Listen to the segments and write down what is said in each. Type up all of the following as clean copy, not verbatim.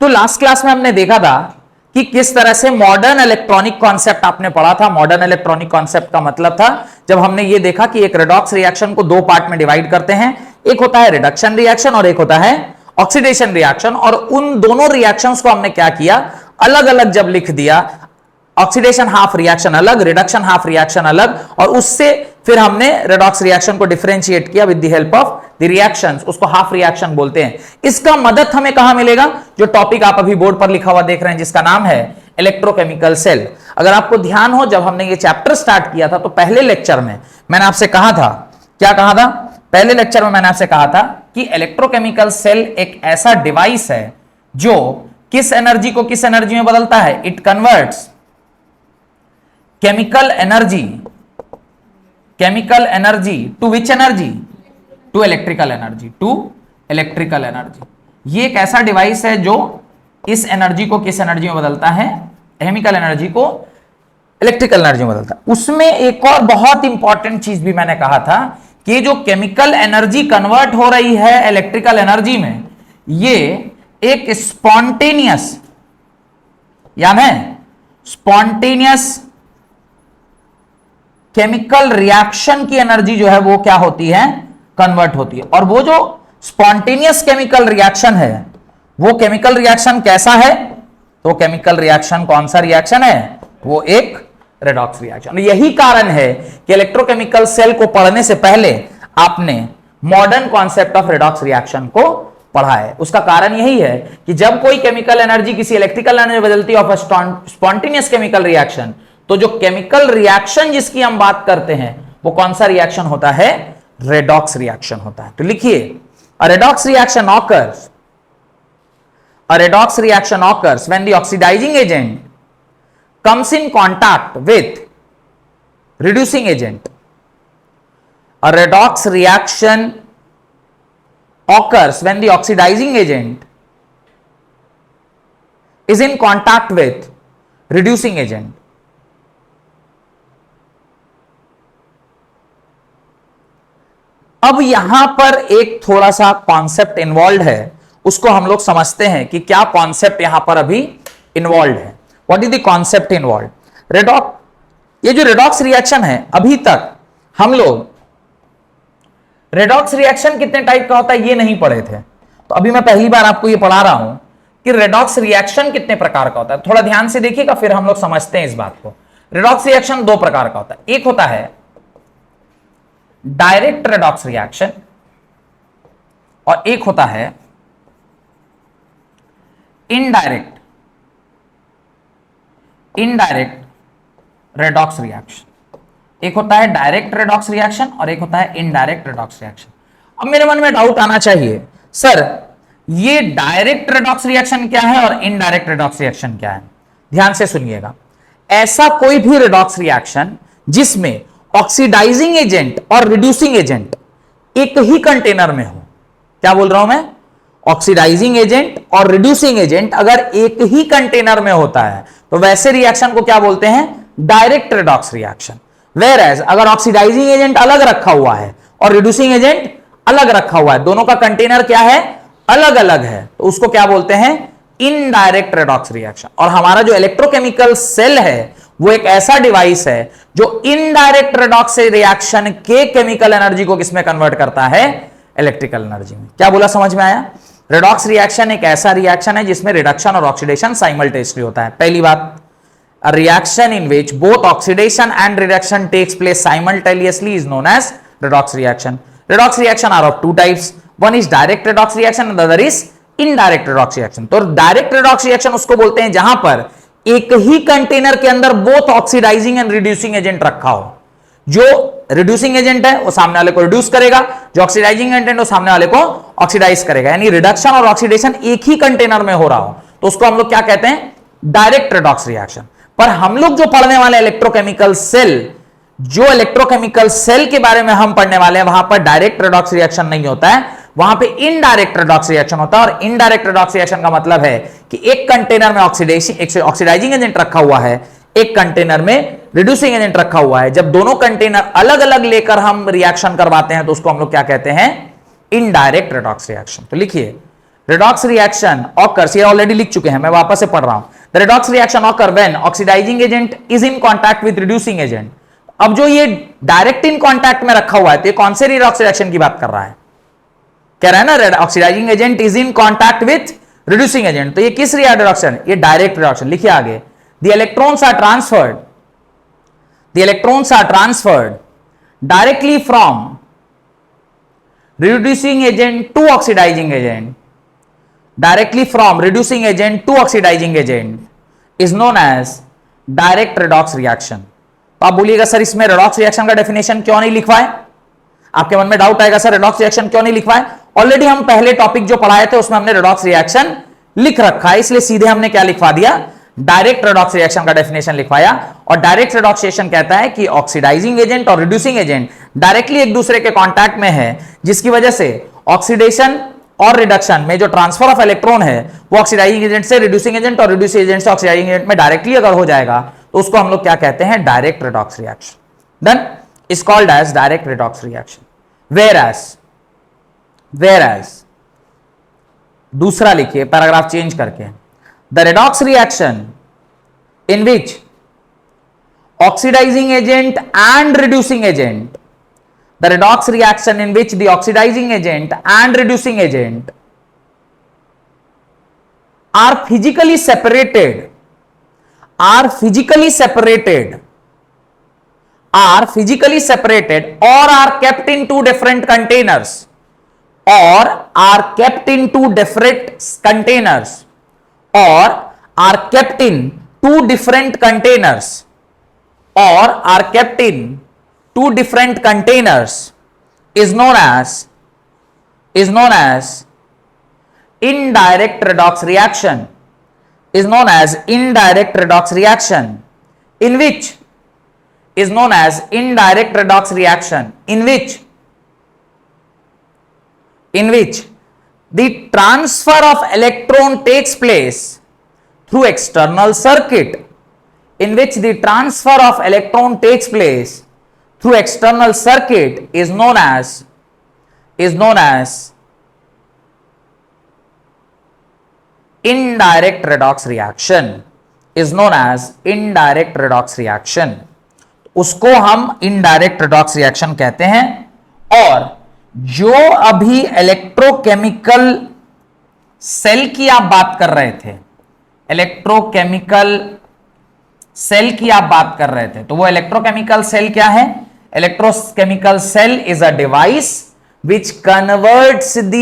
तो last class में हमने देखा था कि किस तरह से मॉडर्न इलेक्ट्रॉनिक कॉन्सेप्ट आपने पढ़ा था। मॉडर्न इलेक्ट्रॉनिक कॉन्सेप्ट का मतलब था जब हमने ये देखा कि एक रेडॉक्स रिएक्शन को दो पार्ट में डिवाइड करते हैं, एक होता है रिडक्शन रिएक्शन और एक होता है ऑक्सीडेशन रिएक्शन। और उन दोनों रिएक्शंस को हमने क्या किया, अलग अलग जब लिख दिया, ऑक्सीडेशन हाफ रिएक्शन अलग, रिडक्शन हाफ रिएक्शन अलग, और उससे फिर हमने रेडॉक्स रिएक्शन को डिफरेंशिएट किया with the help of the reactions, उसको हाफ रिएक्शन बोलते हैं। इसका मदद हमें कहां मिलेगा, जो टॉपिक आप अभी बोर्ड पर लिखा हुआ देख रहे हैं जिसका नाम है इलेक्ट्रोकेमिकल सेल। अगर आपको ध्यान हो, जब हमने ये चैप्टर स्टार्ट किया था तो पहले लेक्चर में मैंने आपसे कहा था, क्या कहा था, पहले लेक्चर में मैंने आपसे कहा था कि इलेक्ट्रोकेमिकल सेल एक ऐसा डिवाइस है जो किस एनर्जी को किस एनर्जी में बदलता है, it converts chemical energy to which energy, to electrical energy. ये एक ऐसा डिवाइस है जो इस एनर्जी को किस एनर्जी में बदलता है, केमिकल एनर्जी को इलेक्ट्रिकल एनर्जी में बदलता है। उसमें एक और बहुत इंपॉर्टेंट चीज भी मैंने कहा था कि जो केमिकल एनर्जी कन्वर्ट हो रही है इलेक्ट्रिकल एनर्जी में, ये एक स्पॉन्टेनियस, यानी स्पॉन्टेनियस केमिकल रिएक्शन की एनर्जी जो है वो क्या होती है, कन्वर्ट होती है। और वो जो स्पॉन्टेनियस केमिकल रिएक्शन है, वो केमिकल रिएक्शन कैसा है, तो केमिकल रिएक्शन कौन सा रिएक्शन है, वो एक रेडॉक्स रिएक्शन। यही कारण है कि इलेक्ट्रोकेमिकल सेल को पढ़ने से पहले आपने modern concept of redox reaction को पढ़ा है। उसका कारण यही है कि जब कोई केमिकल एनर्जी किसी इलेक्ट्रिकल एनर्जी में बदलती है ऑफ स्पॉन्टेनियस केमिकल रिएक्शन, तो जो केमिकल रिएक्शन जिसकी हम बात करते हैं वो कौन सा रिएक्शन होता है, रेडॉक्स रिएक्शन होता है। तो लिखिए, a redox reaction occurs when the oxidising agent comes in contact with reducing agent. A redox reaction occurs when the oxidizing agent is in contact with reducing agent. अब यहां पर एक थोड़ा सा कॉन्सेप्ट इन्वॉल्व है, उसको हम लोग समझते हैं कि क्या कॉन्सेप्ट यहां पर अभी इन्वॉल्व है। What is the concept involved? ये जो रेडॉक्स रिएक्शन है, अभी तक हम लोग रेडॉक्स रिएक्शन कितने टाइप का होता है ये नहीं पढ़े थे, तो अभी मैं पहली बार आपको ये पढ़ा रहा हूं कि रेडॉक्स रिएक्शन कितने प्रकार का होता है। थोड़ा ध्यान से देखिएगा, फिर हम लोग समझते हैं इस बात को। रेडॉक्स रिएक्शन दो प्रकार का होता है, एक होता है डायरेक्ट रेडॉक्स रिएक्शन और एक होता है इनडायरेक्ट रेडॉक्स रिएक्शन। एक होता है डायरेक्ट रेडॉक्स रिएक्शन और एक होता है इनडायरेक्ट रेडॉक्स रिएक्शन। अब मेरे मन में डाउट आना चाहिए, सर ये डायरेक्ट रेडॉक्स रिएक्शन क्या है और इनडायरेक्ट रेडॉक्स रिएक्शन क्या है। ध्यान से सुनिएगा, ऐसा कोई भी रेडॉक्स रिएक्शन जिसमें ऑक्सीडाइजिंग एजेंट और रिड्यूसिंग एजेंट एक ही कंटेनर में हो, क्या बोल रहा हूं मैं, ऑक्सीडाइजिंग एजेंट और रिड्यूसिंग एजेंट अगर एक ही कंटेनर में होता है तो वैसे रिएक्शन को क्या बोलते हैं, direct redox reaction. Whereas अगर ऑक्सीडाइजिंग एजेंट अलग रखा हुआ है और रिड्यूसिंग एजेंट अलग रखा हुआ है, दोनों का कंटेनर क्या है, अलग अलग है, तो उसको क्या बोलते हैं, इनडायरेक्ट रेडॉक्स रिएक्शन। और हमारा जो इलेक्ट्रोकेमिकल सेल है वो एक ऐसा डिवाइस है जो इनडायरेक्ट रेडॉक्स रिएक्शन के केमिकल एनर्जी को किसमें कन्वर्ट करता है, इलेक्ट्रिकल एनर्जी में। क्या बोला, समझ में आया। रेडॉक्स रिएक्शन एक ऐसा रिएक्शन है जिसमें रिडक्शन और ऑक्सीडेशन साइमल्टेनियसली होता है। पहली बात, a reaction in which both oxidation and reduction takes place simultaneously is known as redox reaction. Redox reaction are of two types. One is direct redox reaction and the other is indirect redox reaction. तो direct redox reaction उसको बोलते हैं जहां पर एक ही container के अंदर both oxidizing and reducing agent रखा हो। जो रिड्यूसिंग एजेंट है वो सामने वाले को रिड्यूस करेगा, जो ऑक्सीडाइजिंग एजेंट है वो सामने वाले को ऑक्सीडाइज करेगा, यानी रिडक्शन और ऑक्सीडेशन एक ही कंटेनर में हो रहा हो, तो उसको हम लोग क्या कहते हैं, डायरेक्ट रेडॉक्स रिएक्शन। पर हम लोग जो पढ़ने वाले इलेक्ट्रोकेमिकल सेल के बारे में हम पढ़ने वाले हैं, वहां पर डायरेक्ट रेडॉक्स रिएक्शन नहीं होता है, वहां पे इनडायरेक्ट रेडॉक्स रिएक्शन होता है। और इनडायरेक्ट रेडॉक्स रिएक्शन का मतलब है कि एक कंटेनर में ऑक्सीडाइजिंग एजेंट रखा हुआ है, एक कंटेनर में रिड्यूसिंग एजेंट रखा हुआ है। जब दोनों कंटेनर अलग अलग लेकर हम रिएक्शन करवाते हैं तो उसको हम लोग क्या कहते हैं, इनडायरेक्ट रेडॉक्स रिएक्शन। तो लिखिए, redox reaction occurs, ये ऑलरेडी लिख चुके हैं, मैं वापस से पढ़ रहा हूं. The redox reaction occur when oxidizing agent is in contact with reducing agent. अब जो ये डायरेक्ट इन कांटेक्ट में रखा हुआ है, तो ये कौन से रिडॉक्स रिएक्शन की बात कर रहा है? कह रहा है ना oxidising agent is in contact with reducing agent. तो ये किस रिडक्शन? ये डायरेक्ट रिडक्शन. लिखिए आगे. The electrons are transferred, the electrons are transferred directly from reducing agent to oxidizing agent, directly from reducing agent to oxidizing agent is known as direct redox reaction. तो आप बोलिएगा sir इसमें redox reaction का definition क्यों नहीं लिखवा है? आपके मन में डाउट आएगा सर redox reaction क्यों नहीं लिखवा है? ऑलरेडी हम पहले टॉपिक जो पढ़ाए थे उसमें हमने redox reaction लिख रखा है, इसलिए सीधे हमने क्या लिखवा दिया? डायरेक्ट रेडॉक्स रिएक्शन का डेफिनेशन लिखवाया. और डायरेक्ट रेडॉक्स रिएक्शन कहता है कि ऑक्सीडाइजिंग एजेंट और रिड्यूसिंग एजेंट डायरेक्टली एक दूसरे के कांटेक्ट में है, जिसकी वजह से ऑक्सीडेशन और रिडक्शन में जो ट्रांसफर ऑफ इलेक्ट्रॉन है वो ऑक्सीडाइजिंग एजेंट से रिड्यूसिंग एजेंट और रिड्यूसिंग एजेंट से ऑक्सीडाइजिंग एजेंट में डायरेक्टली अगर हो जाएगा तो उसको हम लोग क्या कहते हैं? Direct redox reaction. Then is called as direct redox reaction. Whereas दूसरा लिखिए पैराग्राफ चेंज करके. The redox reaction in which oxidizing agent and reducing agent, the redox reaction in which the oxidizing agent and reducing agent are physically separated, or are kept in two different containers, or are kept in two different containers, or are kept in two different containers, or are kept in two different containers is known as indirect redox reaction, is known as indirect redox reaction, in which is known as indirect redox reaction in which the transfer of electron takes place through external circuit, in which the transfer of electron takes place through external circuit is known as indirect redox reaction, is known as indirect redox reaction. उसको हम indirect redox reaction कहते हैं. और जो अभी electrochemical cell की आप बात कर रहे थे, इलेक्ट्रोकेमिकल सेल की आप बात कर रहे थे, तो वो इलेक्ट्रोकेमिकल सेल क्या है? Electrochemical cell is a device which converts the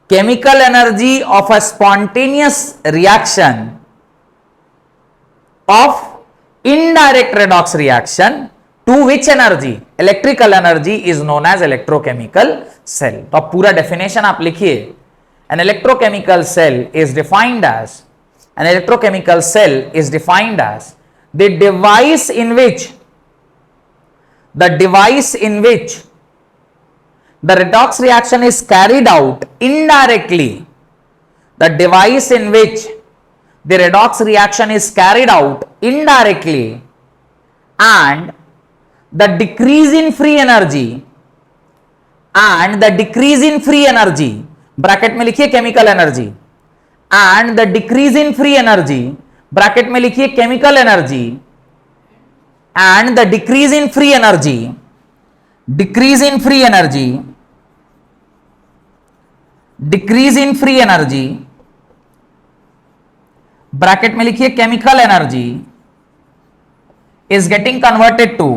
chemical energy of a spontaneous reaction of indirect redox reaction to which energy? Electrical energy is known as electrochemical cell. तो अब पूरा डेफिनेशन आप लिखिए. An electrochemical cell is defined as the device in which the redox reaction is carried out indirectly. The device in which the redox reaction is carried out indirectly, and the decrease in free energy bracket में लिखिए chemical energy, and the decrease in free energy bracket में लिखिए chemical energy, and the decrease in free energy bracket में लिखिए chemical energy is getting converted to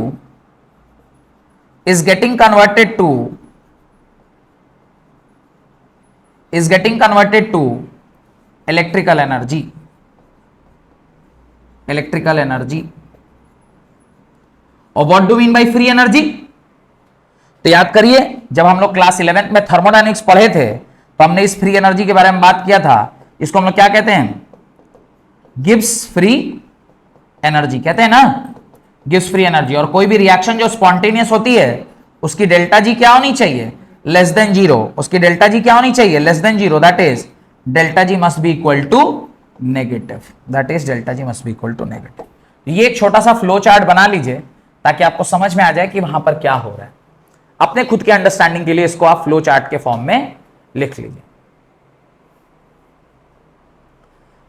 electrical energy. और what do you mean by free energy? तो याद करिए, जब हम लोग क्लास 11th में थर्मोडायनेमिक्स पढ़े थे तो हमने इस फ्री एनर्जी के बारे में बात किया था. इसको हम लोग क्या कहते हैं? गिब्स फ्री एनर्जी कहते हैं ना, गिव्स फ्री एनर्जी. और कोई भी रिएक्शन जो स्पॉन्टेनियस होती है उसकी डेल्टा जी क्या होनी चाहिए? Less than zero. उसकी डेल्टा जी क्या होनी चाहिए? Less than zero. That is delta G must be equal to negative. ये एक छोटा सा फ्लो चार्ट बना लीजिए ताकि आपको समझ में आ जाए कि वहां पर क्या हो रहा है. अपने खुद के अंडरस्टैंडिंग के लिए इसको आप फ्लो चार्ट के फॉर्म में लिख लीजिए.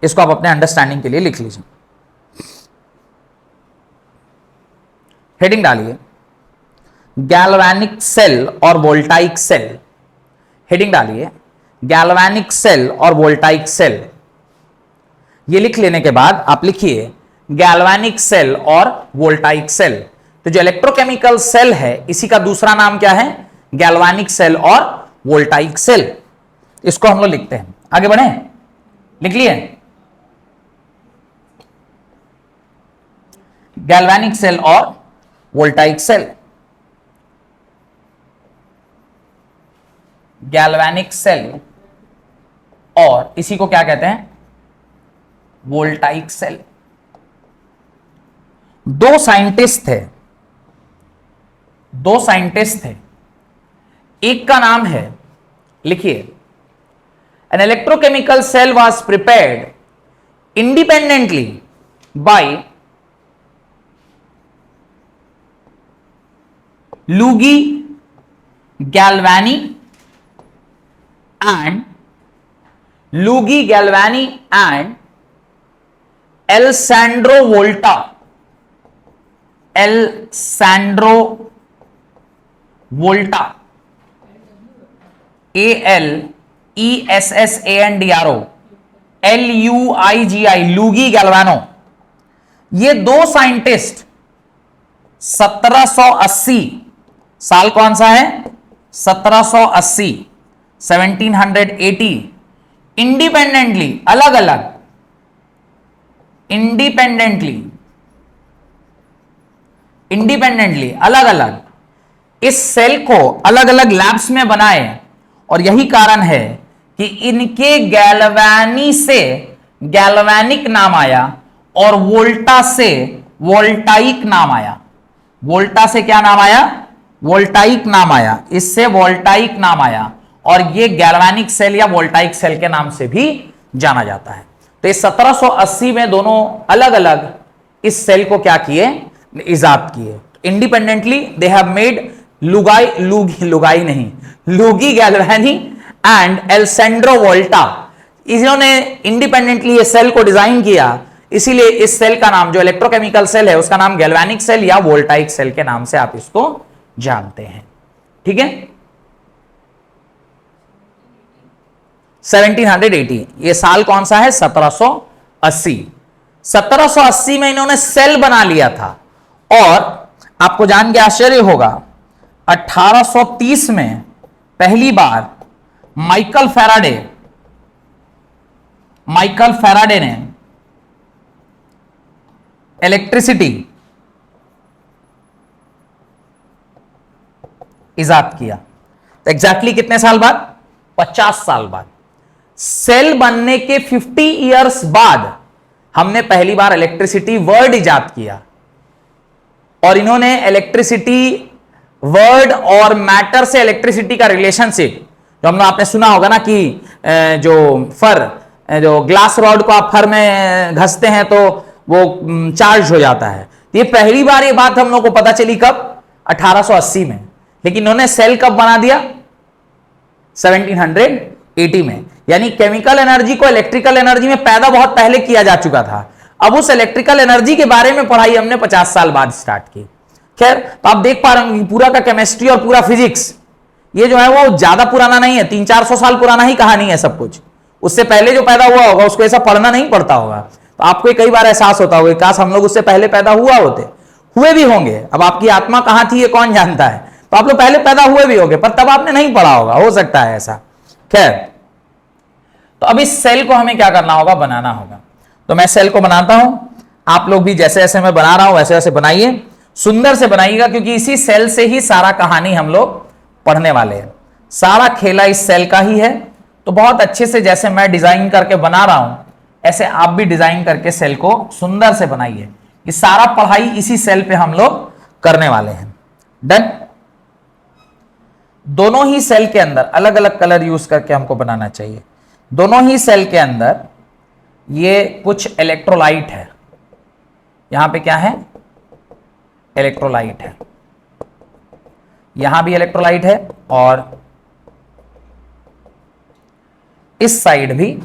इसको आप अपने अंडरस्टैंडिंग के लिए लिख लीजिए। हेडिंग डालिए गैल्वेनिक सेल और वोल्टाइक सेल। हेडिंग डालिए गैल्वेनिक सेल और वोल्टाइक सेल। ये लिख लेने के बाद आप लिखिए गैल्वेनिक सेल और वोल्टाइक सेल। तो जो इलेक्ट्रोकेमिकल सेल है इसी का दूसरा नाम क्या है? गैल्वेनिक सेल और वोल्टाइक सेल। इसको हम लोग लिखते हैं। आगे बढ़े, लिख लिए गैल्वेनिक सेल और वोल्टाइक सेल। गैल्वेनिक सेल और इसी को क्या कहते हैं? Voltaic cell. दो साइंटिस्ट थे, एक का नाम है, लिखिए, an electrochemical cell was prepared independently by Luigi Galvani and Alessandro Volta ALESSANDRO LUIGI Luigi Galvano. ये दो साइंटिस्ट 1780, साल कौन सा है? 1780, 1780, इंडिपेंडेंटली, अलग अलग, इंडिपेंडेंटली अलग अलग इस सेल को अलग अलग लैब्स में बनाए। और यही कारण है कि इनके गैल्वानी से गैल्वानिक नाम आया और वोल्टा से वोल्टाइक नाम आया। वोल्टा से क्या नाम आया? वोल्टाइक नाम आया। इससे वोल्टाइक नाम आया और ये गैल्वानिक सेल या वोल्टाइक सेल के नाम से भी जाना जाता है। तो इस 1780 में दोनों अलग अलग इस सेल को क्या किए? इजाद किए। Independently they have made Luigi Galvani and Alessandro Volta. इन्होंने इंडिपेंडेंटली ये सेल को डिजाइन किया, इसीलिए इस सेल का नाम, जो इलेक्ट्रोकेमिकल सेल है, उसका नाम गैल्वानिक सेल या वोल्टाइक सेल के नाम से आप इसको जानते हैं। ठीक है, 1780, ये साल कौन सा है? 1780। 1780 में इन्होंने सेल बना लिया था और आपको जान के आश्चर्य होगा 1830 में पहली बार माइकल फैराडे ने इलेक्ट्रिसिटी इजाद किया। तो एग्जैक्टली कितने साल बाद? 50 साल बाद। सेल बनने के 50 इयर्स बाद हमने पहली बार इलेक्ट्रिसिटी वर्ड इजाद किया। और इन्होंने इलेक्ट्रिसिटी वर्ड और मैटर से इलेक्ट्रिसिटी का रिलेशनशिप, जो हमने आपने सुना होगा ना कि जो ग्लास रॉड को आप फर में घसते हैं तो वो चार्ज हो जाता है। ये पहली बार ये बात हम लोग को पता चली कब? 1880 में। लेकिन इन्होंने सेल कब बना दिया? 1780 में। यानी केमिकल एनर्जी को इलेक्ट्रिकल एनर्जी में पैदा बहुत पहले किया जा चुका था। अब उस इलेक्ट्रिकल एनर्जी के बारे में पढ़ाई हमने 50 साल बाद स्टार्ट की। खैर, तो आप देख पा रहे होंगे पूरा का केमिस्ट्री और पूरा फिजिक्स ये जो है वो ज्यादा पुराना नहीं है, 300-400 साल पुराना ही कहानी है सब कुछ। उससे पहले जो पैदा हुआ होगा उसको ऐसा पढ़ना नहीं पड़ता होगा। तो आपको कई बार एहसास होता होगा काश हम लोग उससे पहले पैदा हुए भी होंगे। अब आपकी आत्मा कहां थी ये कौन जानता है। तो आप लोग पहले पैदा हुए भी होंगे पर तब आपने नहीं पढ़ा होगा, हो सकता है ऐसा। खैर, तो अब इस सेल को हमें क्या करना होगा? बनाना होगा। तो मैं सेल को बनाता हूं, आप लोग भी जैसे जैसे मैं बना रहा हूं वैसे वैसे बनाइए, सुंदर से बनाइएगा, क्योंकि इसी सेल से ही सारा कहानी हम लोग पढ़ने वाले हैं। सारा खेला इस सेल का ही है। तो बहुत अच्छे से जैसे मैं डिजाइन करके बना रहा हूं ऐसे आप भी डिजाइन करके सेल को सुंदर से बनाइए। ये सारा पढ़ाई इसी सेल पे हम लोग करने वाले हैं। डन। दोनों ही सेल के अंदर अलग अलग कलर यूज करके हमको बनाना चाहिए। दोनों ही सेल के अंदर ये कुछ इलेक्ट्रोलाइट है। यहां पे क्या है? इलेक्ट्रोलाइट है। यहां भी इलेक्ट्रोलाइट है और इस साइड भी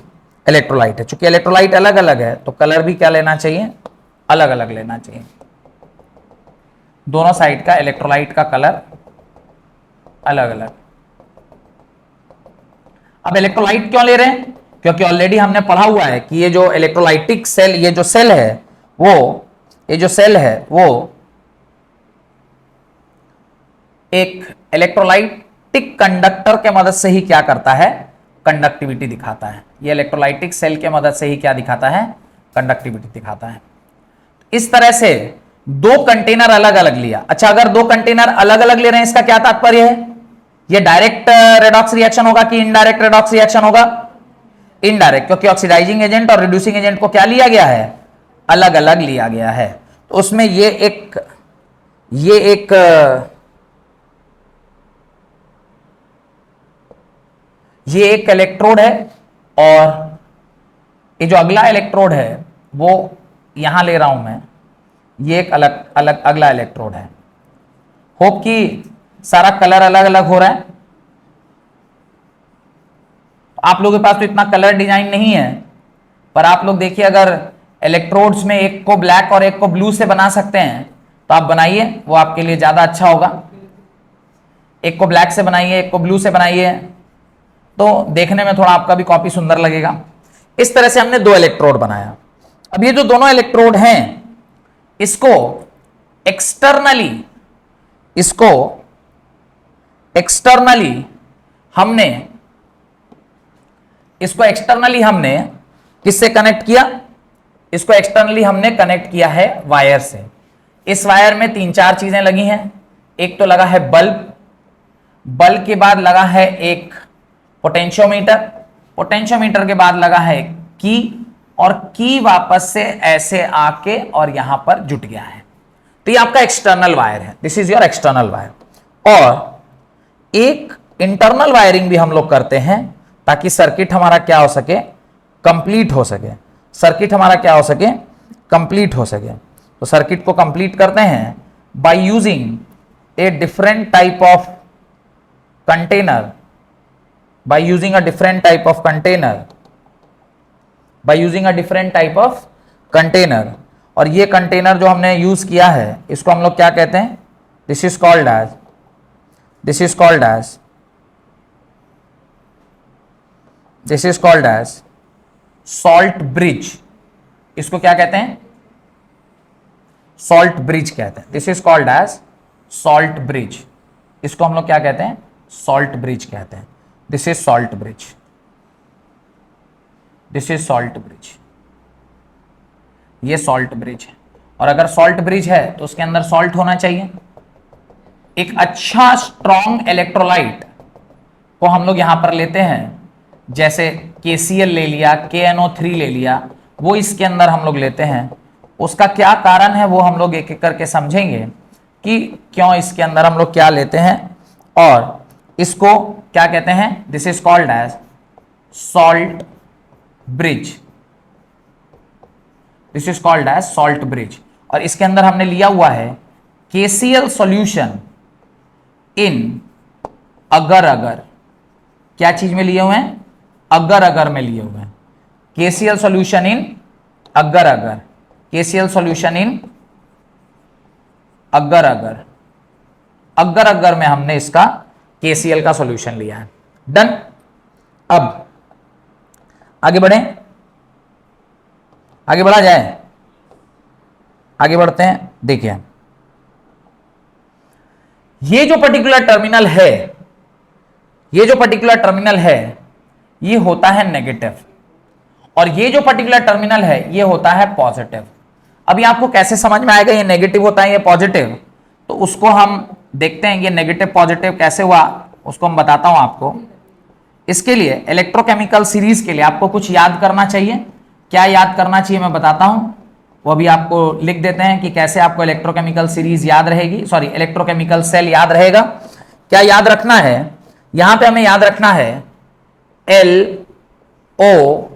इलेक्ट्रोलाइट है। चूंकि इलेक्ट्रोलाइट अलग अलग है तो कलर भी क्या लेना चाहिए, अलग अलग लेना चाहिए। दोनों साइड का इलेक्ट्रोलाइट का कलर अलग अलग। अब इलेक्ट्रोलाइट क्यों ले रहे हैं, क्योंकि ऑलरेडी हमने पढ़ा हुआ है कि ये जो इलेक्ट्रोलाइटिक सेल, ये जो सेल है वो, ये जो सेल है वो एक इलेक्ट्रोलाइटिक कंडक्टर के मदद से ही क्या करता है, कंडक्टिविटी दिखाता है। ये इलेक्ट्रोलाइटिक सेल के मदद से ही क्या दिखाता है, कंडक्टिविटी दिखाता है। इस तरह से दो कंटेनर अलग अलग लिया। अच्छा, अगर दो कंटेनर अलग अलग ले रहे हैं इसका क्या तात्पर्य है, ये डायरेक्ट रेडॉक्स रिएक्शन होगा कि इनडायरेक्ट रेडॉक्स रिएक्शन होगा, इनडायरेक्ट, क्योंकि ऑक्सीडाइजिंग एजेंट और रिड्यूसिंग एजेंट को क्या लिया गया है, अलग अलग लिया गया है। तो उसमें ये एक इलेक्ट्रोड है और ये जो अगला इलेक्ट्रोड है वो यहां ले रहा हूं मैं, ये एक अलग अलग अगला इलेक्ट्रोड है। होप कि सारा कलर अलग अलग हो रहा है। आप लोगों के पास तो इतना कलर डिजाइन नहीं है, पर आप लोग देखिए अगर इलेक्ट्रोड्स में एक को ब्लैक और एक को ब्लू से बना सकते हैं तो आप बनाइए, वो आपके लिए ज्यादा अच्छा होगा। एक को ब्लैक से बनाइए, एक को ब्लू से बनाइए, तो देखने में थोड़ा आपका भी कॉपी सुंदर लगेगा। इस तरह से हमने दो इलेक्ट्रोड बनाया। अब ये जो दोनों इलेक्ट्रोड हैं इसको एक्सटर्नली हमने किससे कनेक्ट किया, इसको एक्सटर्नली हमने कनेक्ट किया है वायर से। इस वायर में तीन चार चीजें लगी हैं। एक तो लगा है बल्ब के बाद लगा है एक पोटेंशियोमीटर के बाद लगा है की, और की वापस से ऐसे आके और यहां पर जुट गया है। तो ये आपका एक्सटर्नल वायर है, this is your external wire. और एक इंटरनल वायरिंग भी हम लोग करते हैं ताकि सर्किट हमारा क्या हो सके, कंप्लीट हो सके। तो सर्किट को कंप्लीट करते हैं by using a different type of container, और ये कंटेनर जो हमने यूज किया है इसको हम लोग क्या कहते हैं, this is called as salt bridge. इसको क्या कहते हैं, सॉल्ट ब्रिज कहते हैं। This is called as salt bridge. इसको हम लोग क्या कहते हैं, सॉल्ट ब्रिज कहते हैं। दिस इज सॉल्ट ब्रिज, ये सॉल्ट ब्रिज है। और अगर सॉल्ट ब्रिज है तो उसके अंदर सॉल्ट होना चाहिए। एक अच्छा स्ट्रॉन्ग इलेक्ट्रोलाइट को हम लोग यहां पर लेते हैं, जैसे KCl ले लिया, KNO3 ले लिया, वो इसके अंदर हम लोग लेते हैं। उसका क्या कारण है वो हम लोग एक एक करके समझेंगे कि क्यों इसके अंदर हम लोग क्या लेते हैं और इसको क्या कहते हैं। This is called as salt bridge. और इसके अंदर हमने लिया हुआ है KCl सॉल्यूशन इन अगर क्या चीज में लिए हुए हैं, अगर में लिए हुए हैं। KCl सॉल्यूशन इन अगर में हमने इसका KCl का सॉल्यूशन लिया है। डन। अब आगे बढ़ा जाए, आगे बढ़ते हैं। देखिए ये जो पर्टिकुलर टर्मिनल है ये होता है नेगेटिव, और ये जो पर्टिकुलर टर्मिनल है ये होता है पॉजिटिव। अभी आपको कैसे समझ में आएगा ये नेगेटिव होता है ये पॉजिटिव, तो उसको हम देखते हैं। ये नेगेटिव पॉजिटिव कैसे हुआ उसको हम बताता हूं आपको। इसके लिए इलेक्ट्रोकेमिकल सीरीज के लिए आपको कुछ याद करना चाहिए। क्या याद करना चाहिए मैं बताता हूं, वो भी आपको लिख देते हैं कि कैसे आपको इलेक्ट्रोकेमिकल सीरीज याद रहेगी, सॉरी इलेक्ट्रोकेमिकल सेल याद रहेगा। क्या याद रखना है, यहां पे हमें याद रखना है LOAN।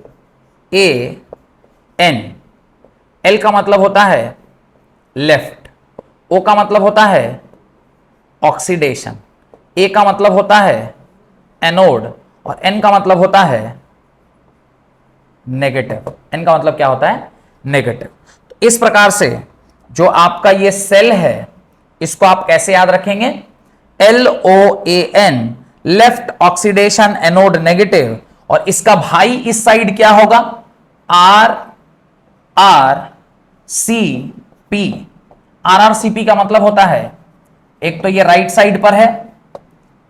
L का मतलब होता है लेफ्ट, O का मतलब होता है ऑक्सीडेशन, A का मतलब होता है एनोड, और N का मतलब होता है नेगेटिव। एन का मतलब क्या होता है? नेगेटिव। तो इस प्रकार से जो आपका ये सेल है इसको आप कैसे याद रखेंगे? LOAN, left oxidation anode negative, और इसका भाई इस साइड क्या होगा? RRCP। RRCP का मतलब होता है, एक तो ये राइट साइड पर है,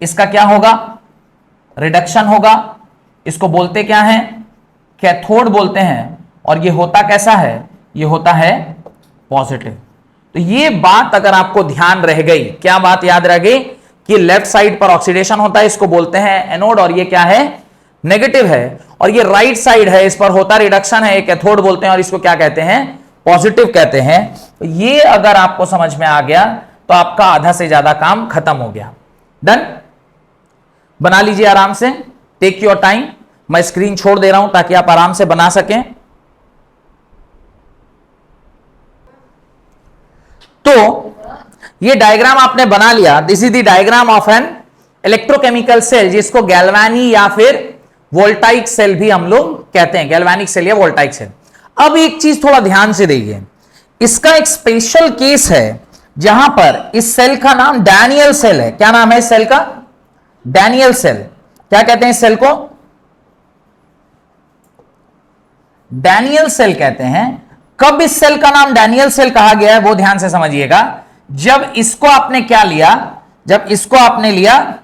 इसका क्या होगा? रिडक्शन होगा। इसको बोलते क्या है? कैथोड बोलते हैं। और ये होता कैसा है? ये होता है पॉजिटिव। तो ये बात अगर आपको ध्यान रह गई, क्या बात याद रह गई? कि लेफ्ट साइड पर ऑक्सीडेशन होता है, इसको बोलते हैं एनोड, और ये क्या है? नेगेटिव है। और ये राइट साइड है, इस पर होता रिडक्शन है, कैथोड बोलते हैं, और इसको क्या कहते हैं? पॉजिटिव कहते हैं। तो ये अगर आपको समझ में आ गया तो आपका आधा से ज्यादा काम खत्म हो गया। डन? बना लीजिए आराम से, टेक योर टाइम। मैं स्क्रीन छोड़ दे रहा हूं ताकि आप आराम से बना सकें। तो ये डायग्राम आपने बना लिया। This is the diagram of an electrochemical cell, जिसको गैल्वानी या फिर वोल्टाइक सेल भी हम लोग कहते हैं, गैल्वानिक सेल या वोल्टाइक सेल। अब एक चीज थोड़ा ध्यान से देखिए, इसका एक स्पेशल केस है जहां पर इस सेल का नाम डैनियल सेल है। क्या नाम है इस सेल का? Daniell cell. क्या कहते हैं इस सेल को? डैनियल सेल कहते हैं। कब इस सेल का नाम डैनियल सेल कहा गया है वो ध्यान से समझिएगा। जब इसको आपने क्या लिया? जब इसको आपने लिया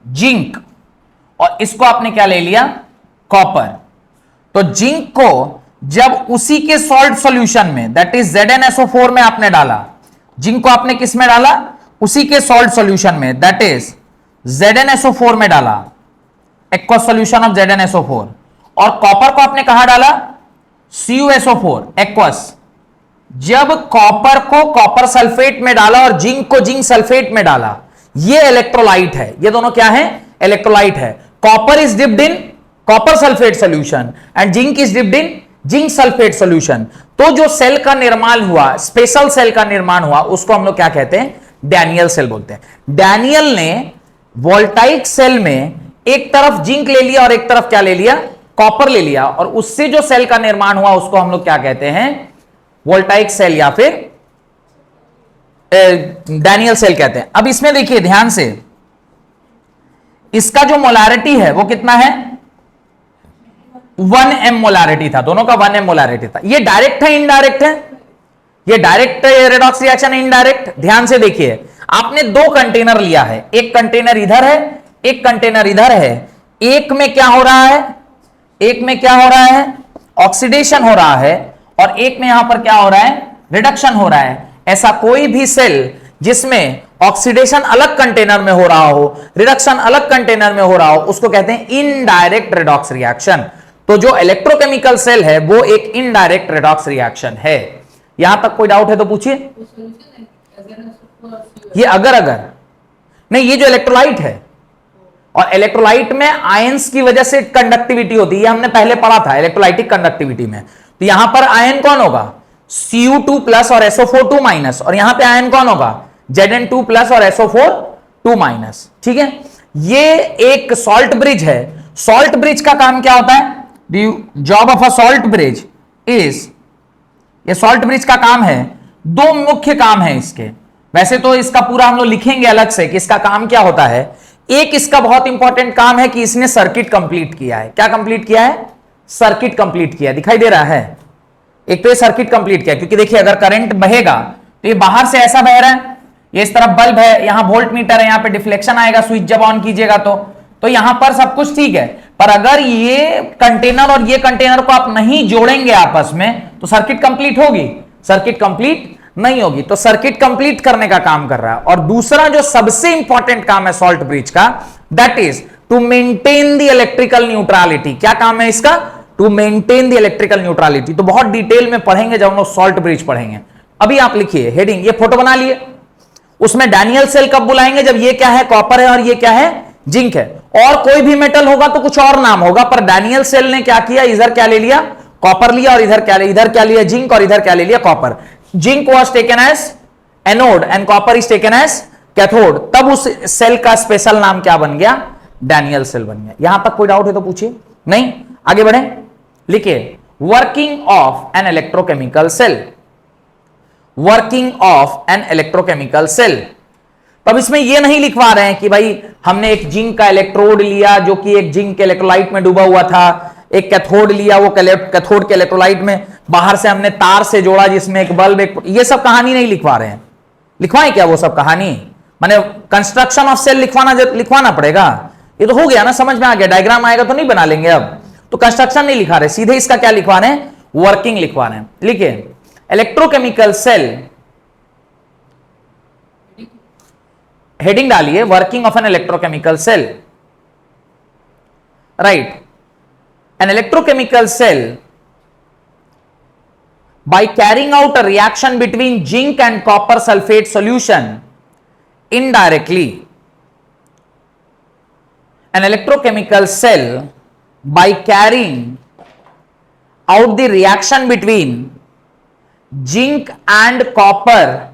जिंक, और इसको आपने क्या ले लिया? कॉपर। तो जिंक को जब उसी के सॉल्ट सॉल्यूशन में, दैट इज ZnSO4 में आपने डाला, जिंक को आपने किस में डाला? उसी के सॉल्ट सॉल्यूशन में, दैट इज ZnSO4 में डाला, एक्वस सॉल्यूशन ऑफ ZnSO4। और कॉपर को आपने कहां डाला? CuSO4, aqueous. जब कॉपर को कॉपर सल्फेट में डाला और जिंक को जिंक सल्फेट में डाला, ये इलेक्ट्रोलाइट है। ये दोनों क्या है? इलेक्ट्रोलाइट है। Copper is dipped in copper sulphate solution and zinc is dipped in zinc sulphate solution. तो जो सेल का निर्माण हुआ, स्पेशल सेल का निर्माण हुआ, उसको हम लोग क्या कहते हैं? डैनियल सेल बोलते हैं। डैनियल ने वोल्टाइक सेल में एक तरफ जिंक ले लिया और एक तरफ क्या ले लिया? कॉपर ले लिया, और उससे जो सेल का निर्माण हुआ उसको हम लोग क्या कहते हैं? वोल्टाइक सेल या फिर डैनियल सेल कहते हैं। अब इसमें देखिए ध्यान से, इसका जो मोलारिटी है वो कितना है? 1m मोलारिटी था, दोनों का 1m मोलारिटी था। ये डायरेक्ट है इनडायरेक्ट है? ये डायरेक्ट रेडॉक्स रिएक्शन है इनडायरेक्ट? ध्यान से देखिए, आपने दो कंटेनर लिया है, एक कंटेनर इधर है, एक कंटेनर इधर है। एक में क्या हो रहा है? एक में क्या हो रहा है? ऑक्सीडेशन हो रहा है, और एक में यहां पर क्या हो रहा है? रिडक्शन हो रहा है। ऐसा कोई भी सेल जिसमें ऑक्सीडेशन अलग कंटेनर में हो रहा हो, रिडक्शन अलग कंटेनर में हो रहा हो, उसको कहते हैं इनडायरेक्ट रेडॉक्स रिएक्शन। तो जो इलेक्ट्रोकेमिकल सेल है वो एक इनडायरेक्ट रेडॉक्स रिएक्शन है। यहां तक कोई डाउट है तो पूछिए। ये अगर नहीं, ये जो इलेक्ट्रोलाइट है, और इलेक्ट्रोलाइट में आयंस की वजह से कंडक्टिविटी होती है, ये हमने पहले पढ़ा था इलेक्ट्रोलाइटिक कंडक्टिविटी में। तो यहां पर आयन कौन होगा? Cu2 प्लस और SO4 2 माइनस, और यहां पे आयन कौन होगा? Zn2 प्लस और SO4 2 माइनस। ठीक है, ये एक सॉल्ट ब्रिज है। सॉल्ट ब्रिज का काम क्या होता है? Job of a salt bridge is, ये सॉल्ट ब्रिज का काम है, दो मुख्य काम है इसके। वैसे तो इसका पूरा हम लोग लिखेंगे अलग से कि इसका काम क्या होता है। एक इसका बहुत इंपॉर्टेंट काम है कि इसने सर्किट कंप्लीट किया है। क्या कंप्लीट किया है? सर्किट कंप्लीट किया। दिखाई दे रहा है? एक तो ये सर्किट कंप्लीट किया, क्योंकि देखिए अगर करंट बहेगा तो ये बाहर से ऐसा बह रहा है, ये इस तरफ बल्ब है, यहां वोल्ट मीटर है, यहां पे डिफ्लेक्शन आएगा स्विच जब ऑन कीजिएगा तो यहां पर सब कुछ ठीक है। पर अगर ये कंटेनर और ये कंटेनर को आप नहीं जोड़ेंगे आपस में तो सर्किट कंप्लीट होगी? सर्किट कंप्लीट नहीं होगी। तो सर्किट कंप्लीट करने का काम कर रहा है। और दूसरा जो सबसे इंपॉर्टेंट काम है सॉल्ट ब्रिज का, that is to maintain the electrical neutrality. क्या काम है इसका? To maintain the electrical neutrality. तो बहुत डिटेल में पढ़ेंगे जब हम लोग सॉल्ट ब्रिज पढ़ेंगे। अभी आप लिखिए हेडिंग, ये फोटो बना लिए। उसमें डैनियल सेल कब बुलाएंगे? जब ये क्या है? कॉपर है और ये क्या है? जिंक है। और कोई भी मेटल होगा तो कुछ और नाम होगा, पर डैनियल सेल ने क्या किया? इधर क्या ले लिया? कॉपर लिया, और इधर क्या लिया? जिंक, और इधर क्या ले लिया? Copper. Zinc was taken as anode and copper is taken as cathode. तब उस सेल का स्पेशल नाम क्या बन गया? डैनियल सेल बन गया। यहां तक कोई डाउट है तो पूछिए। नहीं? आगे बढ़े। लिखिए working of an electrochemical cell, working of an electrochemical cell. तो अब इसमें यह नहीं लिखवा रहे हैं कि भाई हमने एक जिंक का इलेक्ट्रोड लिया जो कि एक जिंक के इलेक्ट्रोलाइट में डूबा हुआ था, एक कैथोड लिया, वो कैथोड के इलेक्ट्रोलाइट में बाहर से हमने तार से जोड़ा जिसमें एक बल्ब, एक ये सब कहानी नहीं लिखवा रहे हैं। लिखवाएं क्या वो सब कहानी? माने कंस्ट्रक्शन ऑफ सेल लिखवाना पड़ेगा। ये तो हो गया ना, समझ में आ गया, डायग्राम आएगा तो नहीं बना लेंगे। अब तो कंस्ट्रक्शन नहीं लिखा रहे, सीधे इसका क्या लिखवा रहे हैं? वर्किंग लिखवा रहे हैं। लिखिए इलेक्ट्रोकेमिकल सेल, हेडिंग डालिए working of an electrochemical cell. Right, an electrochemical cell by carrying out a reaction between zinc and copper sulfate solution indirectly. An electrochemical cell by carrying out the reaction between zinc and copper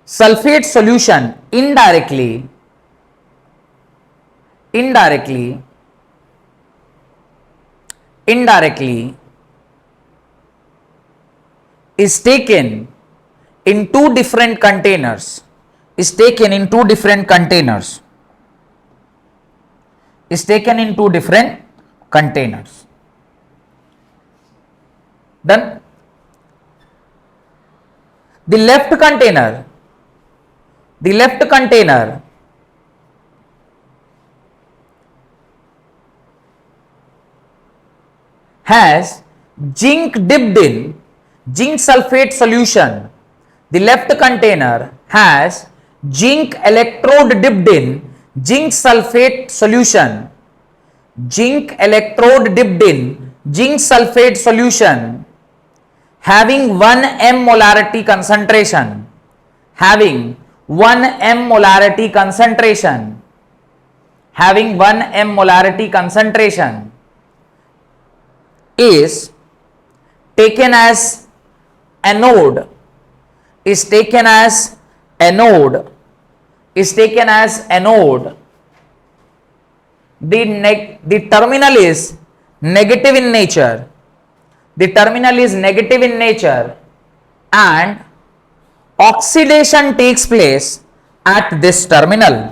sulfate solution indirectly is taken in two different containers, then the left container has zinc dipped in zinc sulfate solution. The left container has zinc electrode dipped in zinc sulfate solution. Zinc electrode dipped in zinc sulfate solution having 1 m molarity concentration. Having 1 m molarity concentration is taken as anode, the terminal is negative in nature, and oxidation takes place at this terminal,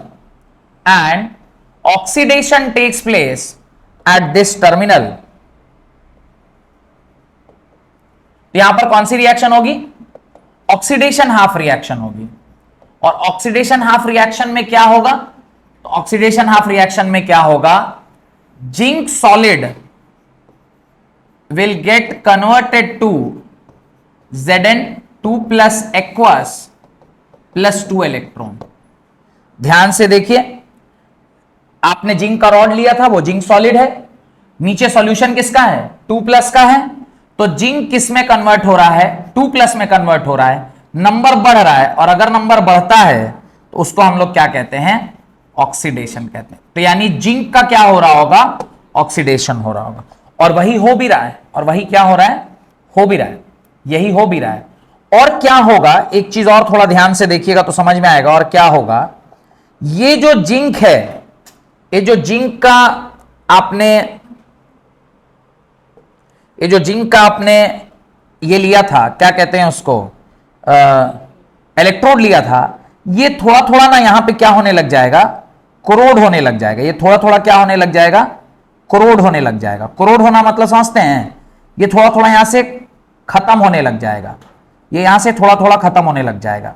यहां पर कौन सी reaction होगी? Oxidation half reaction होगी। और oxidation half reaction में क्या होगा? तो ऑक्सीडेशन हाफ रिएक्शन में क्या होगा? Zinc solid will get converted to Zn2 plus aqueous plus 2 electron. ध्यान से देखिए, आपने जिंक का रॉड लिया था, वो जिंक सॉलिड है, नीचे सॉल्यूशन किसका है? 2 प्लस का है। तो जिंक किस में कन्वर्ट हो रहा है? 2 प्लस में कन्वर्ट हो रहा है, नंबर बढ़ रहा है, और अगर नंबर बढ़ता है तो उसको हम लोग क्या कहते हैं? ऑक्सीडेशन कहते हैं। तो यानी जिंक का क्या हो रहा होगा? ऑक्सीडेशन हो रहा होगा, और वही हो भी रहा है। और वही क्या हो रहा है? हो भी रहा है, यही हो भी रहा है। और क्या होगा? एक चीज और थोड़ा ध्यान से देखिएगा तो समझ में आएगा। और क्या होगा? ये जो जिंक है, ये जो जिंक का आपने ये लिया था, क्या कहते हैं उसको, इलेक्ट्रोड लिया था, ये थोड़ा थोड़ा ना यहां पे क्या होने लग जाएगा? कोरोड होने लग जाएगा। ये थोड़ा थोड़ा क्या होने लग जाएगा? कोरोड होने लग जाएगा। कोरोड होना मतलब समझते हैं? ये थोड़ा थोड़ा यहां से खत्म होने लग जाएगा, ये यहां से थोड़ा थोड़ा खत्म होने लग जाएगा,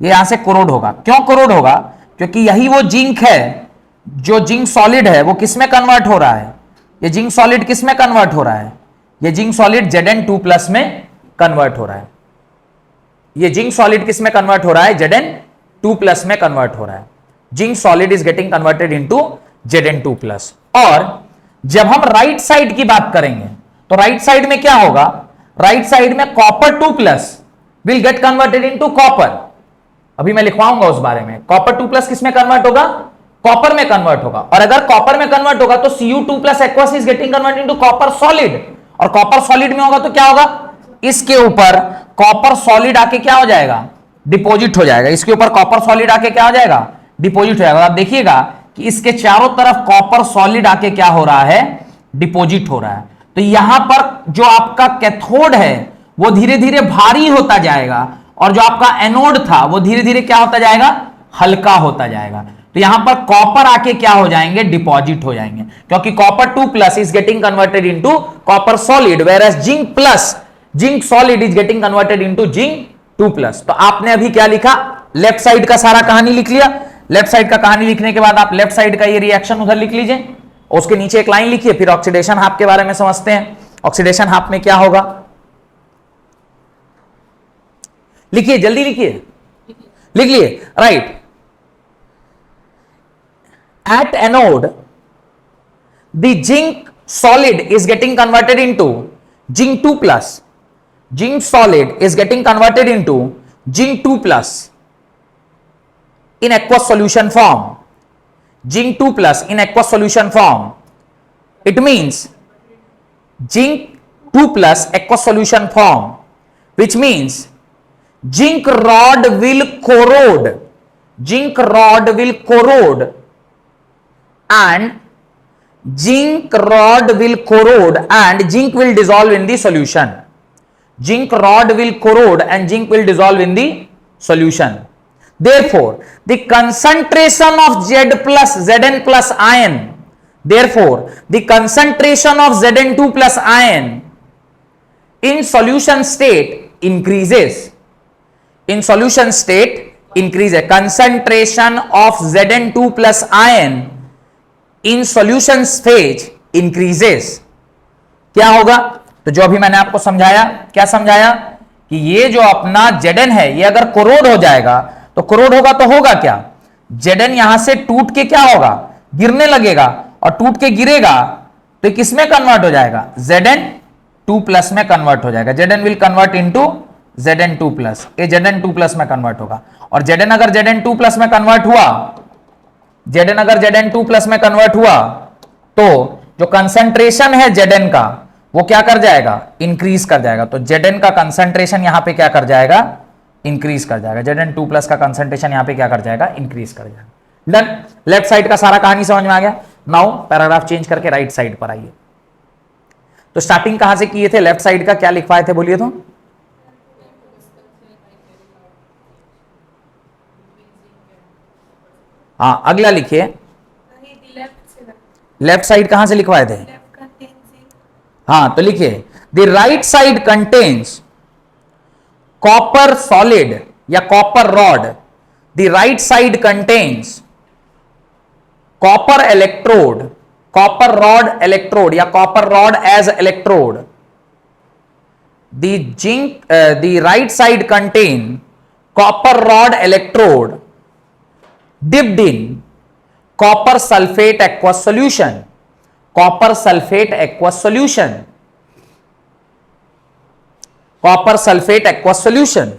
ये यहां से कोरोड होगा। क्यों कोरोड होगा? क्योंकि यही वो जिंक है, जो जिंक सॉलिड है, वो किस में कन्वर्ट हो रहा है? ये जिंक सॉलिड किस में कन्वर्ट हो रहा है? ये जिंक सॉलिड Zn2 प्लस में कन्वर्ट हो रहा है। ये जिंक सॉलिड किस में कन्वर्ट हो रहा है? Zn2 प्लस में कन्वर्ट हो रहा है। Zinc solid is getting converted into Zn2 plus. और जब हम राइट साइड की बात करेंगे तो राइट साइड में क्या होगा? राइट साइड में copper 2 plus will get converted into copper. अभी मैं लिखवाऊंगा उस बारे में। कॉपर 2 प्लस किस में कन्वर्ट होगा? कॉपर में कन्वर्ट होगा। और अगर कॉपर में कन्वर्ट होगा तो Cu2 plus aqueous is getting converted into copper solid, और कॉपर सॉलिड में होगा तो क्या होगा? इसके ऊपर कॉपर सॉलिड आके क्या हो जाएगा? डिपॉजिट हो जाएगा। इसके ऊपर कॉपर सॉलिड आके क्या हो जाएगा? डिपॉजिट हो जाएगा। आप देखिएगा कि इसके चारों तरफ कॉपर सॉलिड आके क्या हो रहा है, डिपॉजिट हो रहा है। तो यहां पर जो आपका कैथोड है वो धीरे धीरे भारी होता जाएगा और जो आपका एनोड था वो धीरे धीरे क्या होता जाएगा, हल्का होता जाएगा। तो यहां पर कॉपर आके क्या हो जाएंगे, डिपॉजिट हो जाएंगे, क्योंकि copper 2+ is getting converted into copper solid, whereas zinc plus zinc solid is getting converted into zinc 2+। तो आपने अभी क्या लिखा, लेफ्ट साइड का सारा कहानी लिख लिया। लेफ्ट साइड का कहानी लिखने के बाद आप लेफ्ट साइड का ये रिएक्शन उधर लिख लीजिए, उसके नीचे एक लाइन लिखिए, फिर ऑक्सीडेशन हाफ के बारे में समझते हैं। ऑक्सीडेशन हाफ में क्या होगा, लिखिए जल्दी लिखिए, लिख लिए, right. At anode the zinc solid is getting converted into zinc 2+, zinc solid is getting converted into zinc 2+ in aqueous solution form, zinc 2+ in aqueous solution form. It means zinc 2+ aqueous solution form, which means zinc rod will corrode, zinc rod will corrode and zinc rod will corrode and zinc will dissolve in the solution. Zinc rod will corrode and zinc will dissolve in the solution. Therefore, the concentration of Zn+ ion, therefore the concentration of Zn2+ ion in solution state increases. In solution state increases. Concentration of Zn2+ ion in solution stage increases. क्या होगा, तो जो अभी मैंने आपको समझाया, क्या समझाया कि ये जो अपना Zn है ये अगर कोरोड हो जाएगा तो कोरोड होगा तो होगा क्या, Zn यहां से टूट के क्या होगा, गिरने लगेगा, और टूट के गिरेगा तो किसमें कन्वर्ट हो जाएगा, Zn2+ में कन्वर्ट हो जाएगा। Zn will convert into Zn2+, ये Zn2+ में कन्वर्ट होगा। और Zn अगर Zn2+ में कन्वर्ट हुआ, Zn अगर Zn2+ में कन्वर्ट हुआ तो जो कंसंट्रेशन है Zn का वो क्या कर जाएगा, इंक्रीज कर जाएगा। तो Zn का कंसंट्रेशन यहां पे क्या कर जाएगा, इंक्रीज कर जाएगा। Zn2+ का कंसंट्रेशन यहां पे क्या कर जाएगा, इंक्रीज कर जाएगा। डन, लेफ्ट साइड का सारा कहानी समझ में आ गया। नाउ पैराग्राफ चेंज करके राइट साइड पर आइए। तो स्टार्टिंग कहां से किए थे, लेफ्ट साइड का क्या लिखवाए थे, बोलिए तो। हाँ, अगला लिखिए, लेफ्ट साइड कहां से लिखवाए थे, हाँ तो लिखिए, the right side contains copper solid या copper rod, the right side contains copper electrode, copper rod electrode या copper rod as electrode, the right side contain copper rod electrode dipped in copper sulfate aqueous solution, copper sulfate aqueous solution, copper sulfate aqueous solution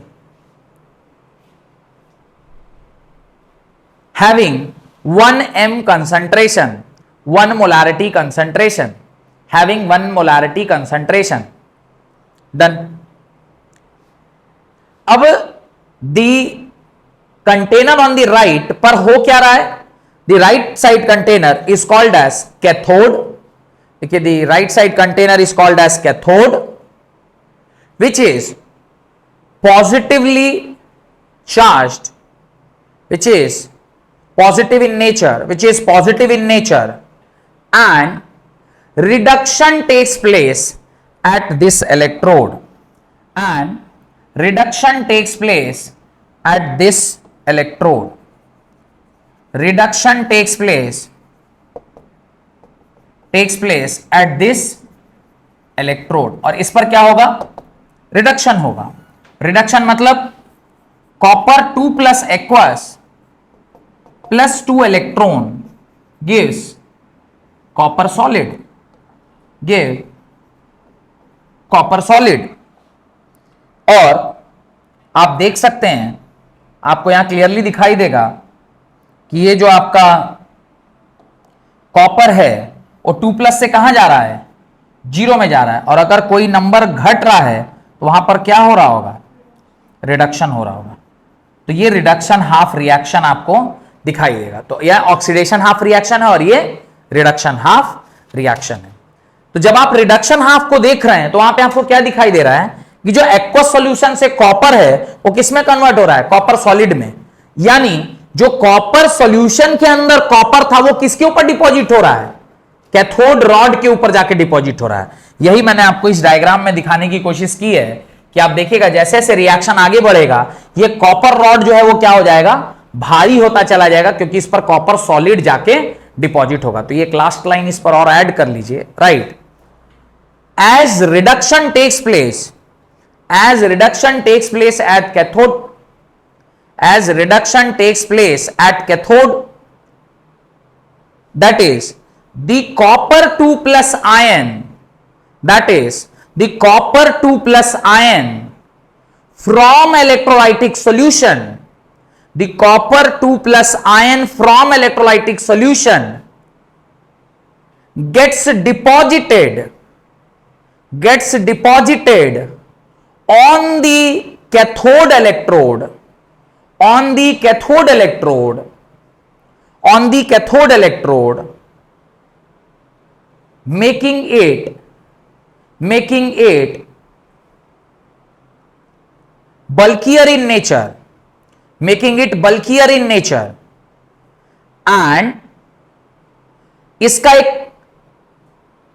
having 1 m concentration, 1 molarity concentration, having 1 molarity concentration. Done. अब the container on the right पर हो क्या रहा है, the right side container is called as cathode. देखिए, the right side container is called as cathode which is positively charged, which is positive in nature, which is positive in nature, and reduction takes place at this electrode, and reduction takes place at this electrode, reduction takes place at this electrode। और इस पर क्या होगा, reduction होगा। Reduction मतलब copper 2+ aqueous plus 2 electron gives copper solid, give copper solid। और आप देख सकते हैं, आपको यहां क्लियरली दिखाई देगा कि ये जो आपका कॉपर है वो 2+ से कहां जा रहा है, 0 में जा रहा है। और अगर कोई नंबर घट रहा है तो वहां पर क्या हो रहा होगा, रिडक्शन हो रहा होगा। तो ये रिडक्शन हाफ रिएक्शन आपको दिखाई देगा। तो यह ऑक्सीडेशन हाफ रिएक्शन है और ये रिडक्शन हाफ रिएक्शन है। तो जब आप रिडक्शन हाफ को देख रहे हैं तो वहां पे आपको क्या दिखाई दे रहा है कि जो एक्वस सॉल्यूशन से कॉपर है वो किसमें कन्वर्ट हो रहा है, कॉपर सॉलिड में। यानी जो कॉपर सॉल्यूशन के अंदर कॉपर था वो किसके ऊपर डिपॉजिट हो रहा है, कैथोड रॉड के ऊपर जाके डिपॉजिट हो रहा है। यही मैंने आपको इस डायग्राम में दिखाने की कोशिश की है कि आप देखिएगा जैसे जैसे रिएक्शन आगे बढ़ेगा ये कॉपर रॉड जो है वो क्या हो जाएगा, भारी होता चला जाएगा, क्योंकि इस पर कॉपर सॉलिड जाके डिपॉजिट होगा। तो ये लास्ट लाइन इस पर और ऐड कर लीजिए, right. As reduction takes place at cathode, as reduction takes place at cathode, that is the copper 2 plus ion, that is the copper 2 plus ion from electrolytic solution, the copper 2 plus ion from electrolytic solution gets deposited on the cathode electrode, making it bulkier in nature, and इसका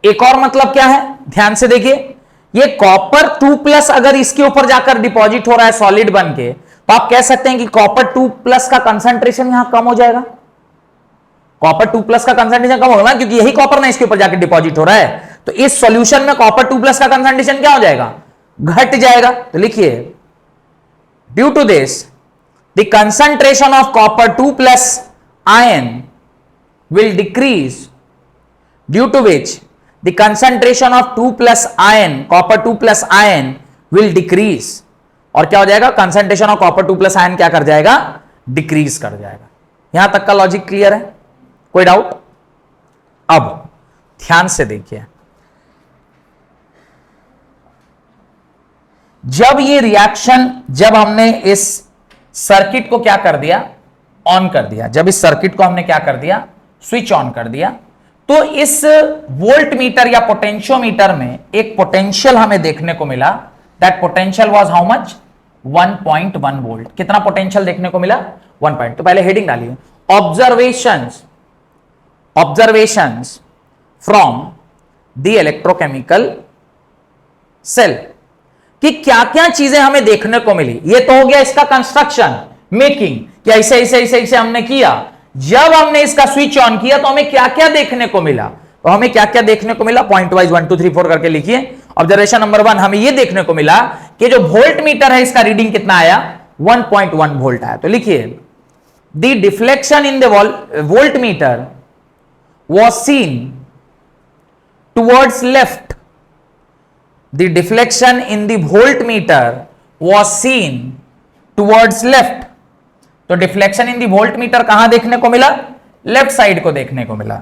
एक और मतलब क्या है, ध्यान से देखिए। ये कॉपर 2 प्लस अगर इसके ऊपर जाकर डिपॉजिट हो रहा है सॉलिड बन के, तो आप कह सकते हैं कि कॉपर 2 प्लस का कंसंट्रेशन यहां कम हो जाएगा। कॉपर 2 प्लस का कंसंट्रेशन कम होगा ना, क्योंकि यही कॉपर ना इसके ऊपर जाकर डिपॉजिट हो रहा है। तो इस सॉल्यूशन में कॉपर 2 प्लस का कंसंट्रेशन क्या हो जाएगा, घट जाएगा। तो लिखिए, due to this the concentration of copper 2 plus ion will decrease, due to which the concentration of 2 plus ion, copper 2 plus ion will decrease. और क्या हो जाएगा, concentration of copper 2 plus ion क्या कर जाएगा, डिक्रीज कर जाएगा। यहां तक का लॉजिक क्लियर है, कोई डाउट? अब ध्यान से देखिए, जब ये रिएक्शन, जब हमने इस सर्किट को क्या कर दिया, ऑन कर दिया, जब इस सर्किट को हमने क्या कर दिया, स्विच ऑन कर दिया, तो इस वोल्ट मीटर या पोटेंशियोमीटर में एक पोटेंशियल हमें देखने को मिला। That potential was how much, 1.1 volt. कितना पोटेंशियल देखने को मिला, 1 पॉइंट। तो पहले हेडिंग डालिए, observations from the electrochemical cell, कि क्या क्या चीजें हमें देखने को मिली। ये तो हो गया इसका कंस्ट्रक्शन, मेकिंग, कि ऐसे ऐसे ऐसे ऐसे हमने किया। जब हमने इसका स्विच ऑन किया तो हमें क्या क्या देखने को मिला, तो हमें क्या क्या देखने को मिला, पॉइंट वाइज 1 2 3 4 करके लिखिए। ऑब्जर्वेशन नंबर 1, हमें यह देखने को मिला कि जो वोल्ट मीटर है इसका रीडिंग कितना आया, 1.1 वोल्ट आया। तो लिखिए, the deflection in the volt meter was seen towards left, the deflection in the voltmeter was seen towards left। तो डिफ्लेक्शन इन दी वोल्टमीटर कहां देखने को मिला, लेफ्ट साइड को देखने को मिला।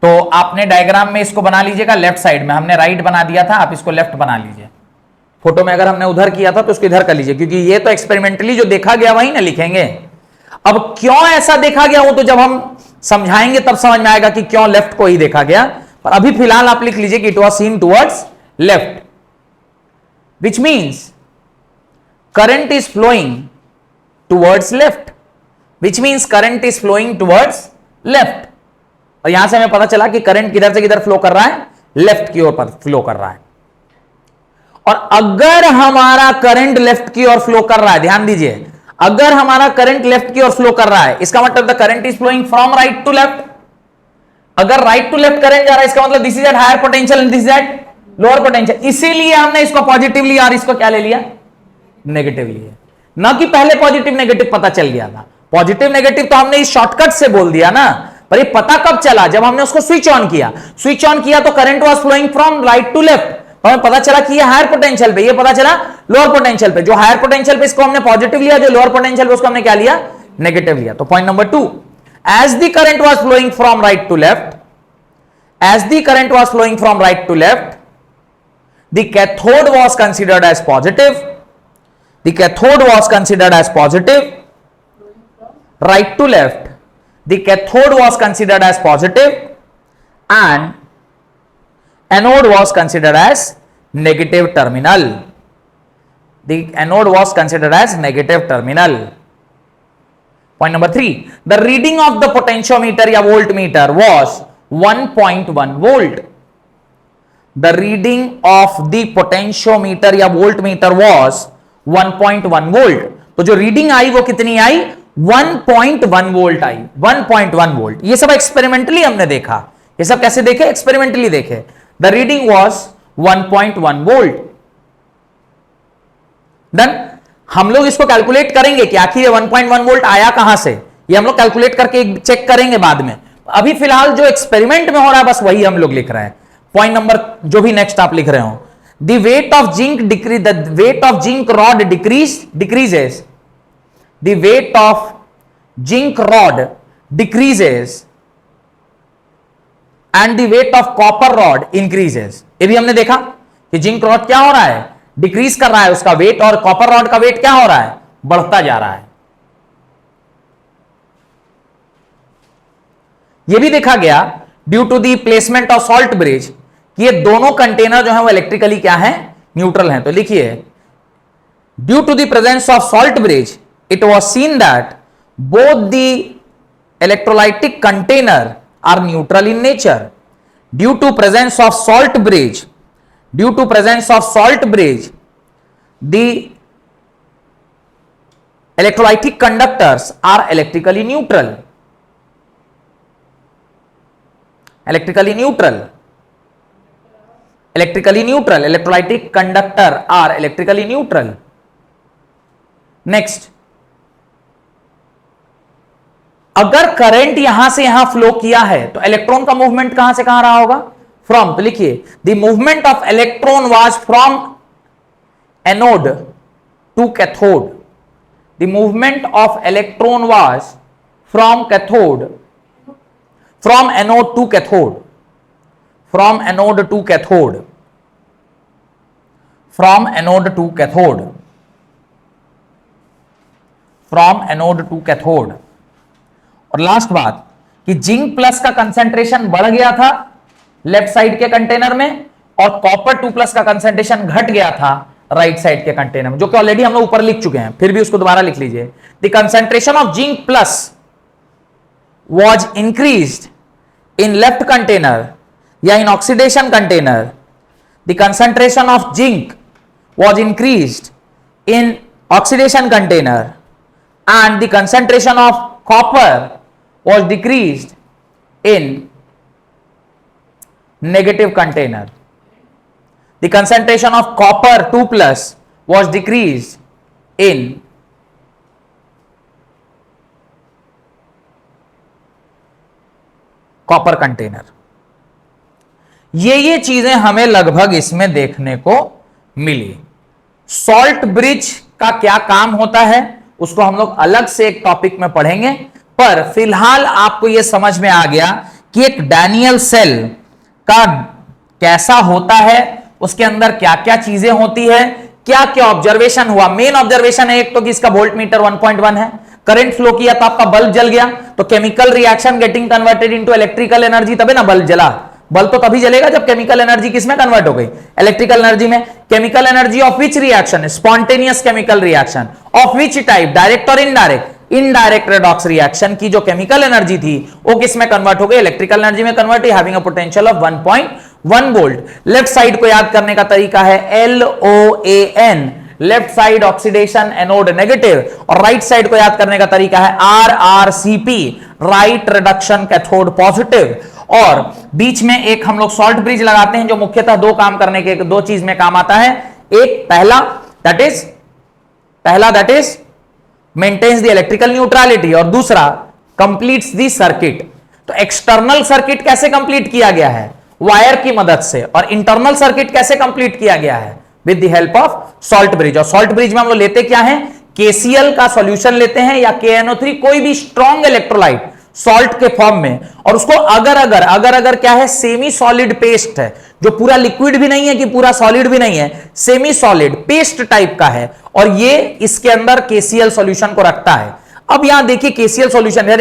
तो आपने डायग्राम में इसको बना लीजिएगा, लेफ्ट साइड में हमने राइट बना दिया था, आप इसको लेफ्ट बना लीजिए। फोटो में अगर हमने उधर किया था तो उसको इधर कर लीजिए, क्योंकि ये तो एक्सपेरिमेंटली जो देखा गया वही ना लिखेंगे। अब क्यों ऐसा देखा गया वो तो जब हम समझाएंगे तब समझ में आएगा कि क्यों लेफ्ट को ही देखा गया, पर अभी फिलहाल आप लिख लीजिए कि it was seen towards left, which means current is flowing towards left, which means current is flowing towards left. और यहां से हमें पता चला कि करंट किधर से किधर फ्लो कर रहा है, लेफ्ट की ओर पर फ्लो कर रहा है। और अगर हमारा करंट लेफ्ट की ओर फ्लो कर रहा है, ध्यान दीजिए, अगर हमारा करंट लेफ्ट की ओर फ्लो कर रहा है, इसका मतलब the current is flowing from right to left. अगर राइट टू लेफ्ट करंट जा रहा है, इसका मतलब this is at higher potential and this is at lower potential. इसीलिए हमने इसको पॉजिटिव लिया और इसको क्या ले लिया, नेगेटिव लिया। ना कि पहले पॉजिटिव नेगेटिव पता चल गया था। पॉजिटिव नेगेटिव तो हमने इस शॉर्टकट से बोल दिया ना, पर ये पता कब चला, जब हमने उसको स्विच ऑन किया। स्विच ऑन किया तो current was flowing from right to left, हमें पता चला कि ये हायर पोटेंशियल पे, ये पता चला लोअर पोटेंशियल पे। जो हायर पोटेंशियल पे इसको हमने पॉजिटिव लिया, जो लोअर पोटेंशियल पे उसको हमने क्या लिया, नेगेटिव लिया। तो point number 2, as the current was flowing from right to left, as the current was flowing from right to left, the cathode was considered as positive, the cathode was considered as positive, right to left the cathode was considered as positive and anode was considered as negative terminal. The anode was considered as negative terminal. Point number 3, the reading of the potentiometer या voltmeter was 1.1 volt. The reading of the potentiometer या voltmeter was 1.1 volt. तो जो reading I वो कितनी आई? 1.1 volt आई, 1.1 volt. ये सब experimentally हमने देखा। ये सब कैसे देखे? एक्सपेरिमेंटली देखे। The reading was 1.1 volt. Done. हम लोग इसको कैलकुलेट करेंगे कि आखिर ये 1.1 वोल्ट आया कहां से, ये हम लोग कैलकुलेट करके चेक करेंगे बाद में। अभी फिलहाल जो एक्सपेरिमेंट में हो रहा है बस वही हम लोग लिख रहे हैं। पॉइंट नंबर जो भी नेक्स्ट आप लिख रहे हो, the weight of zinc decrease, the weight of zinc rod decreases, the weight of zinc rod decreases and the weight of copper rod increases। ये भी हमने देखा कि जिंक रॉड क्या हो रहा है? डिक्रीज कर रहा है उसका वेट, और कॉपर रॉड का वेट क्या हो रहा है? बढ़ता जा रहा है। ये भी देखा गया due to the placement of salt bridge कि ये दोनों कंटेनर जो है वो इलेक्ट्रिकली क्या है? न्यूट्रल है। तो लिखिए, due to the presence of salt bridge it was seen that both the electrolytic container are neutral in nature. Due to presence of salt bridge, the electrolytic conductors are electrically neutral. Electrolytic conductor are electrically neutral. Next, अगर current यहां से यहां flow किया है तो electron का movement कहां से कहां रहा होगा? फ्रॉम, तो लिखिए, the movement of electron was from anode to cathode. The movement of electron was from cathode, from anode to cathode, from anode to cathode, from anode to cathode, from anode to cathode. और last बात कि zinc plus का concentration बढ़ गया था left side के container में, और कॉपर 2 प्लस का कंसंट्रेशन घट गया था राइट साइड के कंटेनर में, जो कि ऑलरेडी हम लोग ऊपर लिख चुके हैं, फिर भी उसको दोबारा लिख लीजिए। The concentration of zinc plus was increased in left container या in oxidation container. The concentration of zinc was increased in oxidation container and the concentration of copper was decreased in negative container. The concentration of copper 2 plus was decreased in copper container. ये चीजें हमें लगभग इसमें देखने को मिली। Salt bridge का क्या काम होता है उसको हम लोग अलग से एक टॉपिक में पढ़ेंगे, पर फिलहाल आपको यह समझ में आ गया कि एक डैनियल सेल का कैसा होता है, उसके अंदर क्या क्या चीजें होती है, क्या क्या ऑब्जर्वेशन हुआ। मेन ऑब्जर्वेशन है एक तो कि इसका वोल्ट मीटर 1.1 है, करंट फ्लो किया तो आपका बल्ब जल गया, तो chemical reaction getting converted into electrical energy, तभी ना बल्ब जला। बल्ब तो तभी जलेगा जब केमिकल एनर्जी किसमें कन्वर्ट हो गई? इलेक्ट्रिकल एनर्जी में। Chemical energy of which reaction? Spontaneous chemical reaction. Of which type? Direct और इनडायरेक्ट? इनडायरेक्ट रेडॉक्स रिएक्शन की जो केमिकल एनर्जी थी वो किसमें कन्वर्ट हो गई? इलेक्ट्रिकल एनर्जी में convert, having a potential of 1.1 volt. Left side को याद करने का तरीका है LOAN, left side oxidation anode negative, और राइट साइड को याद करने का तरीका है RRCP, right reduction cathode positive. और बीच में एक हम लोग सॉल्ट ब्रिज लगाते हैं जो मुख्यतः दो काम करने के, दो चीज में काम आता है। एक पहला that is maintains the electrical neutrality, और दूसरा कंप्लीट्स द सर्किट। तो एक्सटर्नल सर्किट कैसे कंप्लीट किया गया है? वायर की मदद से। और इंटरनल सर्किट कैसे कंप्लीट किया गया है? With the help of salt bridge. और सॉल्ट ब्रिज में हम लोग लेते क्या है? KCl का सॉल्यूशन लेते हैं या KNO3, कोई भी स्ट्रॉन्ग इलेक्ट्रोलाइट सॉल्ट के फॉर्म में, और उसको अगर क्या है? सेमी सॉलिड पेस्ट है, जो पूरा लिक्विड भी नहीं है कि पूरा सॉलिड भी नहीं है, सेमी सॉलिड पेस्ट टाइप का है, और ये इसके अंदर KCl सॉल्यूशन को रखता है। अब यहां देखिए KCl सॉल्यूशन, यार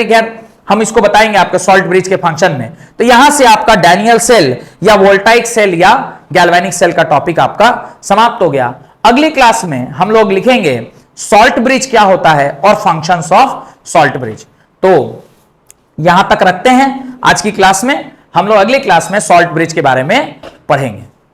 हम इसको बताएंगे आपके सॉल्ट ब्रिज के फंक्शन में। तो यहां से आपका डैनियल सेल या वोल्टाइक सेल या गैल्वेनिक सेल का टॉपिक आपका समाप्त हो गया। अगली क्लास में हम लोग लिखेंगे सॉल्ट ब्रिज क्या होता है और फंक्शंस ऑफ सॉल्ट ब्रिज। तो यहां तक रखते हैं आज की क्लास में, हम लोग अगली क्लास में सॉल्ट ब्रिज के बारे में पढ़ेंगे।